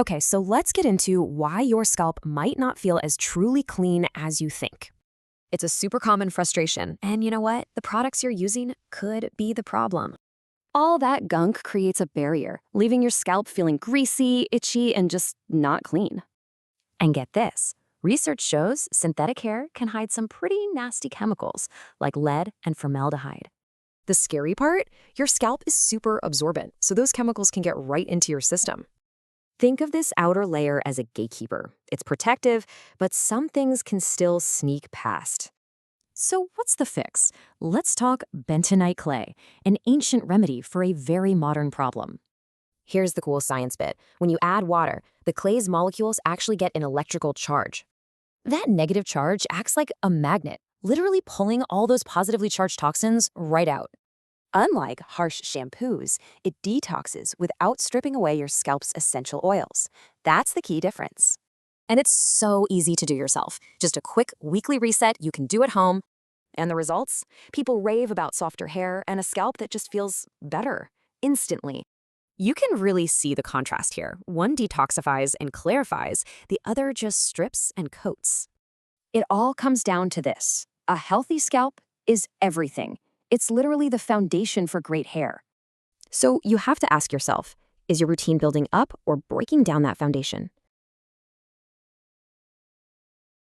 Okay, so let's get into why your scalp might not feel as truly clean as you think. It's a super common frustration, and you know what? The products you're using could be the problem. All that gunk creates a barrier, leaving your scalp feeling greasy, itchy, and just not clean. And get this, research shows synthetic hair can hide some pretty nasty chemicals like lead and formaldehyde. The scary part? Your scalp is super absorbent, so those chemicals can get right into your system. Think of this outer layer as a gatekeeper. It's protective, but some things can still sneak past. So what's the fix? Let's talk bentonite clay, an ancient remedy for a very modern problem. Here's the cool science bit. When you add water, the clay's molecules actually get an electrical charge. That negative charge acts like a magnet, literally pulling all those positively charged toxins right out. Unlike harsh shampoos, it detoxes without stripping away your scalp's essential oils. That's the key difference. And it's so easy to do yourself. Just a quick weekly reset you can do at home. And the results? People rave about softer hair and a scalp that just feels better, instantly. You can really see the contrast here. One detoxifies and clarifies, the other just strips and coats. It all comes down to this. A healthy scalp is everything. It's literally the foundation for great hair. So you have to ask yourself, is your routine building up or breaking down that foundation?